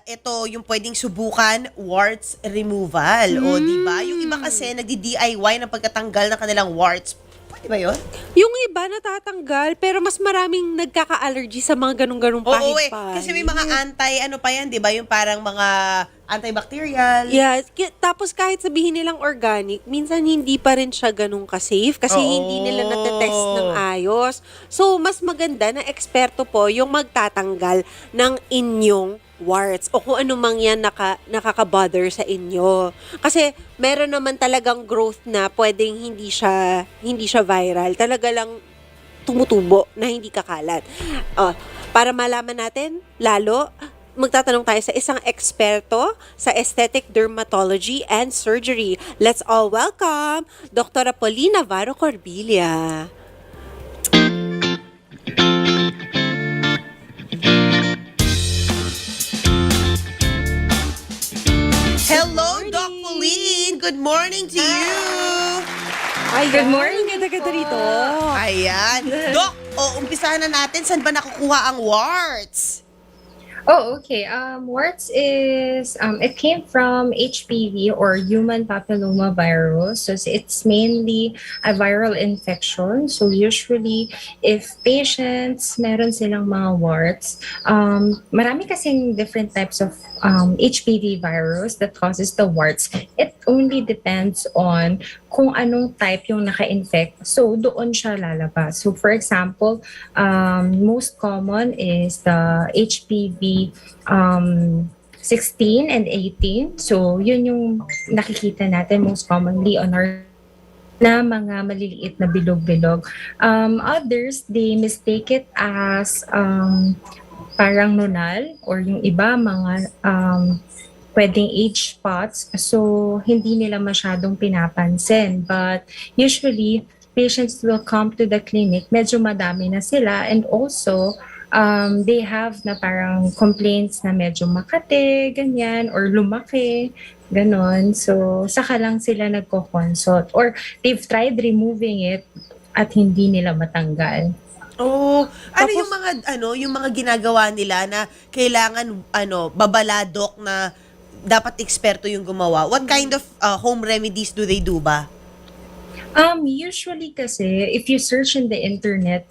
ito yung pwedeng subukan, warts removal. O, di ba? Yung iba kasi nagdi-DIY ng pagkatanggal ng kanilang warts. Pwede ba yun? Yung iba natatanggal, pero mas maraming nagkaka-allergy sa mga ganong-ganong Oo eh. pahit-pahit. Kasi may mga ano pa yan, di ba? Yung parang mga antibacterial. Yeah, tapos kahit sabihin nilang organic, minsan hindi pa rin siya ganun ka-safe kasi hindi nila natetest ng ayos. So, mas maganda na eksperto po yung magtatanggal ng inyong warts o kung ano mang yan nakaka-bother sa inyo. Kasi meron naman talagang growth na pwedeng hindi siya viral. Talaga lang tumutubo na hindi kakalat. Para malaman natin lalo, magtatanong tayo sa isang eksperto sa aesthetic dermatology and surgery. Let's all welcome Dr. Pauline Navarro-Corbilla. Hello, Doc Pauline! Good morning to you! Ay, Good morning, ganda-ganda rito. Ayan. Doc, umpisahan na natin. Saan ba nakukuha ang warts? Oh, okay. Warts is it came from HPV or human papilloma virus. So it's mainly a viral infection. So usually, if patients meron silang mga warts, marami kasing different types of HPV virus that causes the warts. It only depends on kung anong type yung naka-infect. So doon siya lalabas. So for example, most common is the HPV 16 and 18. So, yun yung nakikita natin most commonly on our na mga maliliit na bilog-bilog. Others, they mistake it as parang nunal or yung iba mga pwedeng age spots. So, hindi nila masyadong pinapansin. But usually, patients will come to the clinic, medyo madami na sila, and also they have na parang complaints na medyo makate, ganyan, or lumaki, ganon. So, saka lang sila nagko-consult. Or they've tried removing it at hindi nila matanggal. Oh, yung mga ginagawa nila na kailangan babaladok na dapat eksperto yung gumawa. What kind of home remedies do they do ba? Usually kasi, if you search in the internet,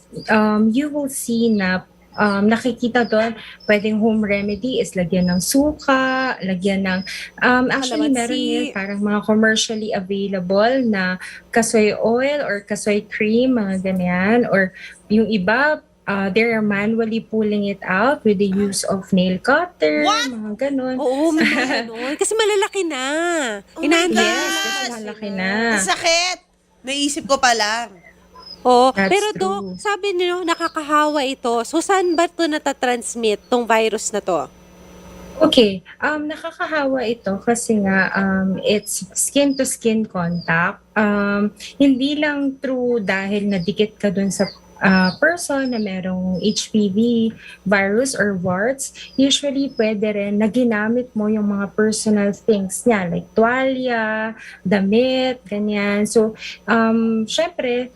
you will see na nakikita doon, pwedeng home remedy is lagyan ng suka, lagyan ng, actually meron yun parang mga commercially available na kasoy oil or kasoy cream, mga ganyan, or yung iba, they are manually pulling it out with the use of nail cutter, mga ganon. Oo, may mga ganun. Kasi malalaki na. Oh my Yes, gosh! kasi malaki na. Ang sakit! Naisip ko pa lang. Oh, That's pero true. Dok, sabi niyo nakakahawa ito. So saan ba ito natatransmit, tong virus na to? Okay, nakakahawa ito kasi nga it's skin-to-skin contact. Hindi lang true dahil nadikit ka dun sa person na merong HPV virus or warts. Usually, pwede rin na ginamit mo yung mga personal things niya like tuwalya, damit, ganyan. So, syempre,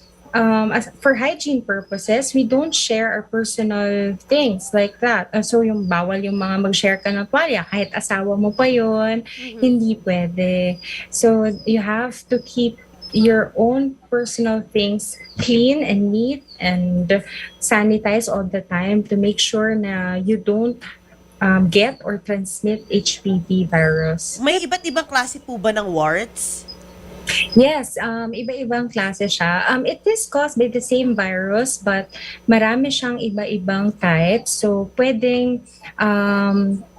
for hygiene purposes, we don't share our personal things like that. So yung bawal yung mga mag-share ka ng tuwalya, kahit asawa mo pa yun, hindi pwede. So you have to keep your own personal things clean and neat and sanitize all the time to make sure na you don't get or transmit HPV virus. May iba't ibang klase po ba ng warts? Yes, iba-ibang klase siya. It is caused by the same virus but marami siyang iba-ibang types. So, pwedeng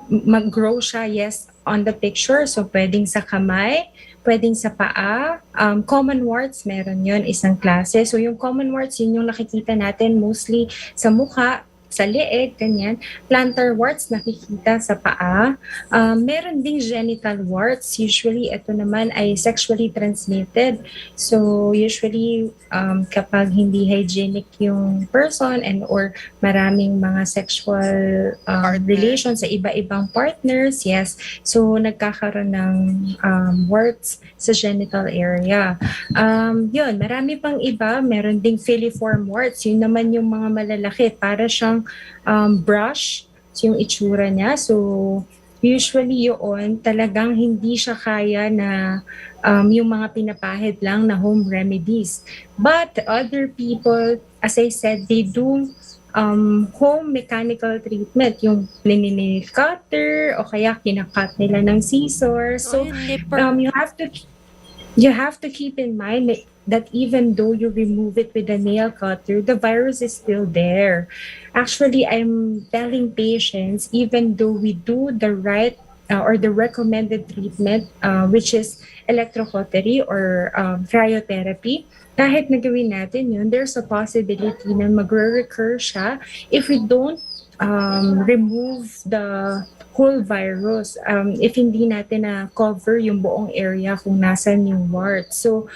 mag-grow siya, yes, on the picture. So, pwedeng sa kamay, pwedeng sa paa. Common warts, meron yon isang klase. So, yung common warts, yun yung nakikita natin mostly sa mukha, sa leeg, ganyan. Plantar warts nakikita sa paa. Meron ding genital warts. Usually, ito naman ay sexually transmitted. So, usually, kapag hindi hygienic yung person and or maraming mga sexual relations sa iba-ibang partners, yes. So, nagkakaroon ng warts sa genital area. Yun, marami pang iba. Meron ding filiform warts. Yun naman yung mga malalaki. Para siyang brush, yung itsura niya. So, usually yun, talagang hindi siya kaya na yung mga pinapahid lang na home remedies. But other people, as I said, they do home mechanical treatment, yung nail cutter o kaya kinakat nila ng scissors. So, Yung nipper. you have to keep in mind that even though you remove it with a nail cutter, the virus is still there. Actually, I'm telling patients, even though we do the right or the recommended treatment, which is electrocautery or cryotherapy, kahit nagawin natin yun, there's a possibility na magre-recur siya if we don't remove the whole virus, if hindi natin na cover yung buong area kung nasan yung wart. So,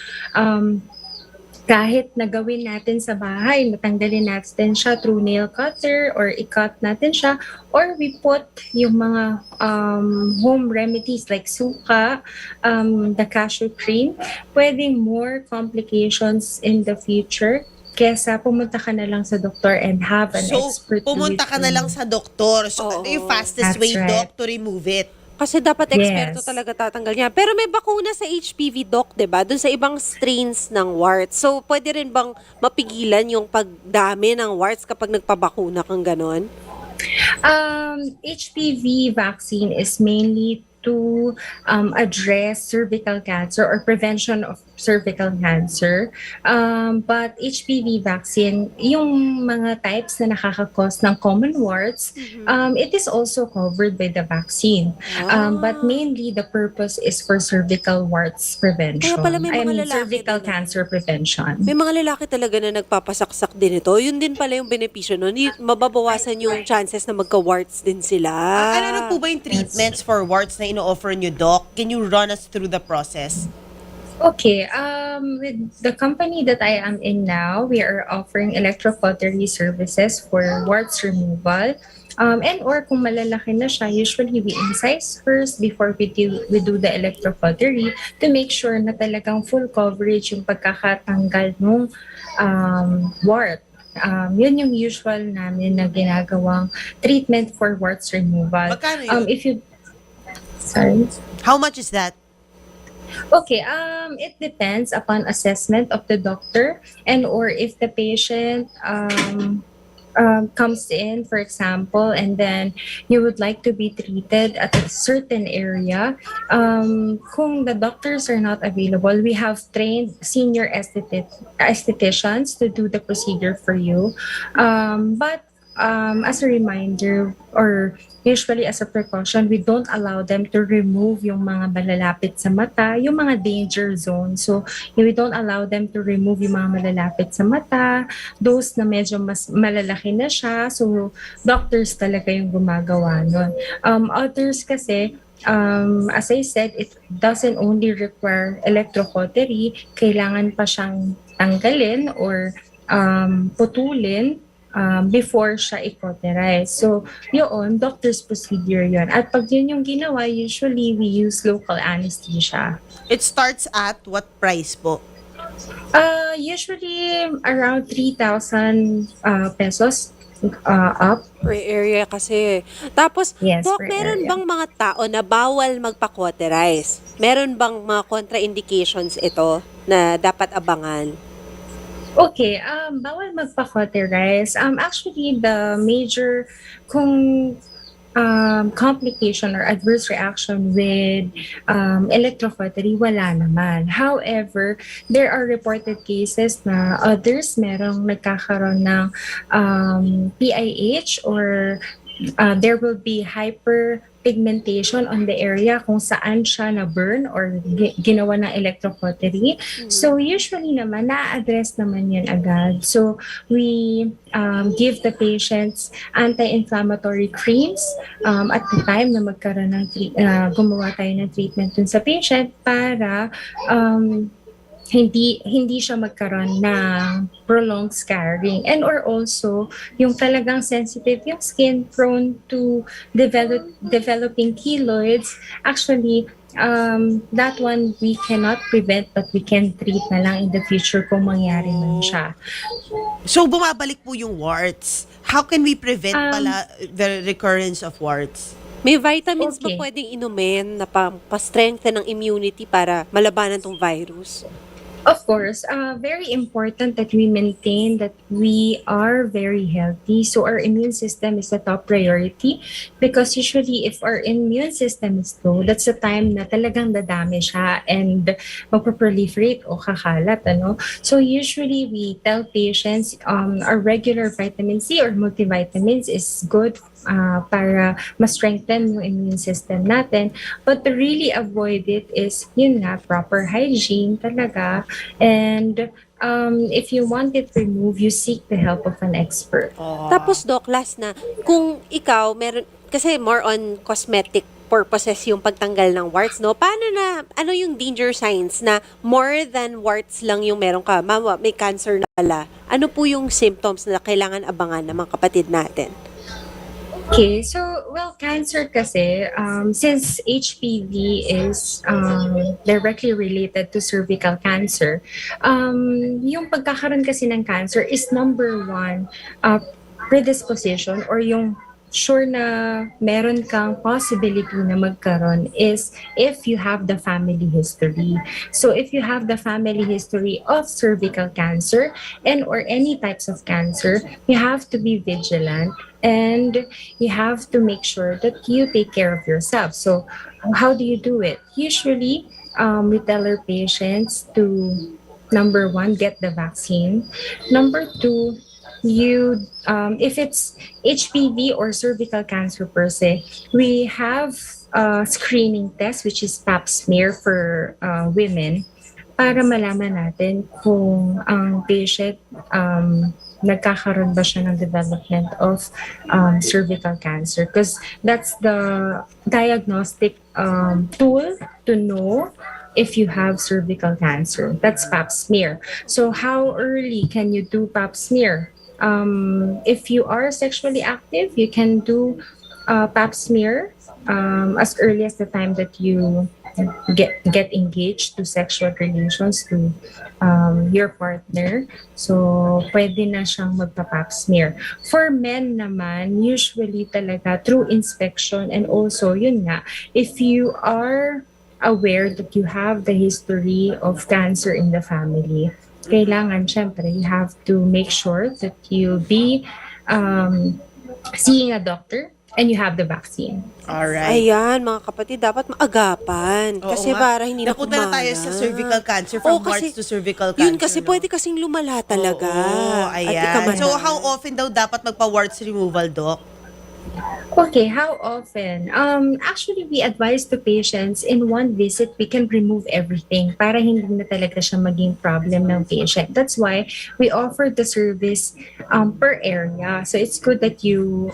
kahit nagawin natin sa bahay, matanggalin natin siya through nail cutter or i-cut natin siya, or we put yung mga home remedies like suka, the cashew cream, pwedeng more complications in the future kesa pumunta ka na lang sa doktor and have an expert do pumunta it ka for na you. lang sa doktor. So, Oo. ano yung fastest That's way, right. Doc, to remove it? Kasi dapat eksperto Yes. talaga tatanggal niya. Pero may bakuna sa HPV, Doc, 'di ba? Doon sa ibang strains ng warts. So, pwede rin bang mapigilan yung pagdami ng warts kapag nagpabakuna kang ganon? HPV vaccine is mainly to address cervical cancer or prevention of cervical cancer. But HPV vaccine, yung mga types na nakaka-cause ng common warts, it is also covered by the vaccine. But mainly, the purpose is for cervical warts prevention. Kaya pala may mga lalaki cervical din, cancer prevention. May mga lalaki talaga na nagpapasaksak din ito. Yun din pala yung benepisyo nun. Mababawasan yung chances na magka-warts din sila. Ano na po ba yung treatments for warts na ino-offer nyo, Doc? Can you run us through the process? Okay, with the company that I am in now, we are offering electrocautery services for warts removal. And or kung malalaki na siya, usually we incise first before we do the electrocautery to make sure na talagang full coverage yung pagkakatanggal ng wart. Yun yung usual namin na ginagawang treatment for warts removal. Magkano yun? Sorry? How much is that? Okay, it depends upon assessment of the doctor and or if the patient comes in, for example, and then you would like to be treated at a certain area. Kung the doctors are not available, we have trained senior estheticians to do the procedure for you. But as a reminder or usually as a precaution, we don't allow them to remove yung mga malalapit sa mata, yung mga danger zone. So, we don't allow them to remove yung mga malalapit sa mata, those na medyo mas malalaki na siya. So, doctors talaga yung gumagawa nun. Others kasi, as I said, it doesn't only require electrocautery, kailangan pa siyang tanggalin or putulin before siya i-cauterize. So, yun, doctor's procedure yun. At pag yun yung ginawa, usually we use local anesthesia. It starts at what price po? Usually around 3,000 pesos up. Per area kasi. Tapos, Yes, Doc, per meron area. bang mga tao na bawal magpa-cauterize? Meron bang mga contraindications ito na dapat abangan? Okay, bawal magpa-cauterize. Actually, the major complication or adverse reaction with electrocautery, wala naman. However, there are reported cases na others merong nagkakaroon ng PIH or there will be hyperpigmentation on the area kung saan siya na-burn or ginawa ng electrocautery. So usually naman, na-address naman yan agad. So we give the patients anti-inflammatory creams at the time na magkaroon ng gumawa tayo ng treatment dun sa patient para hindi siya magkaroon ng prolonged scarring and or also yung talagang sensitive yung skin prone to developing keloids. Actually, that one we cannot prevent but we can treat na lang in the future kung mangyari man siya. So, bumabalik po yung warts. How can we prevent pala the recurrence of warts? May vitamins ba Okay. pwedeng inumin na pa-strengthen ng immunity para malabanan tong virus? Of course, very important that we maintain that we are very healthy. So our immune system is the top priority because usually if our immune system is low, that's the time na talagang dadami siya and magpo-proliferate o kakalat. Ano? So usually we tell patients our regular vitamin C or multivitamins is good para ma-strengthen yung immune system natin. But to really avoid it is, yun nga, proper hygiene talaga. And if you want it removed, you seek the help of an expert. Tapos Doc, last na, kung ikaw meron kasi more on cosmetic purposes yung pagtanggal ng warts, no? Paano na, ano yung danger signs na more than warts lang yung meron ka? Mama, may cancer na pala. Ano po yung symptoms na kailangan abangan ng mga kapatid natin? Okay, so well, cancer kasi, since HPV is directly related to cervical cancer, yung pagkakaroon kasi ng cancer is number one predisposition or yung sure na meron kang possibility na magkaroon is if you have the family history. So if you have the family history of cervical cancer and or any types of cancer, you have to be vigilant and you have to make sure that you take care of yourself. So how do you do it? Usually, we tell our patients to, number one, get the vaccine. Number two, you if it's HPV or cervical cancer per se, we have a screening test which is pap smear for women para malaman natin kung ang patient nagkakaroon ba siya ng development of cervical cancer because that's the diagnostic tool to know if you have cervical cancer. That's pap smear. So how early can you do pap smear? If you are sexually active, you can do pap smear as early as the time that you get engaged to sexual relations to your partner. So, pwede na siyang magpa-pap smear. For men naman, usually talaga through inspection and also, yun nga, if you are aware that you have the history of cancer in the family, kailangan, syempre, you have to make sure that you'll be seeing a doctor and you have the vaccine. Alright. Ayan, mga kapatid, dapat maagapan. Oo Kasi nga. para hindi na Napunta na tayo sa cervical cancer, Oo, from kasi warts to cervical cancer. Yun kasi no? pwede kasing lumala talaga. Oo, At ayan. ikamanan. So, how often daw dapat magpa-warts removal, Doc? Okay, how often? Actually, we advise to patients in one visit, we can remove everything para hindi na talaga siya maging problem ng patient. That's why we offer the service per area. So it's good that you,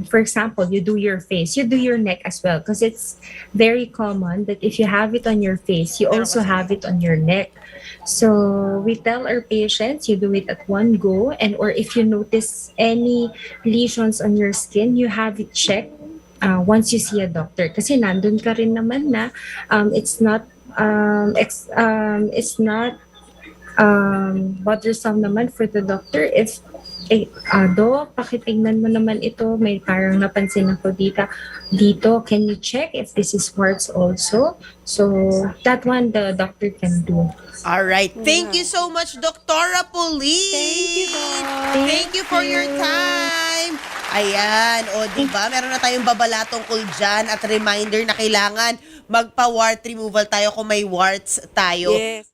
for example, you do your face, you do your neck as well because it's very common that if you have it on your face, you also have it on your neck. So we tell our patients you do it at one go and or if you notice any lesions on your skin, you have it checked once you see a doctor. Kasi nandun ka rin naman na it's not bothersome naman for the doctor if Doc, pakitingnan mo naman ito, may parang napansin ako dito, can you check if this is warts also? So, that one the doctor can do. Alright. Thank you so much, Dr. Pauline. Thank you, Doc. Thank you for your time. Ayan. O, diba? Meron na tayong babala tungkol dyan at reminder na kailangan magpa-wart removal tayo kung may warts tayo. Yes.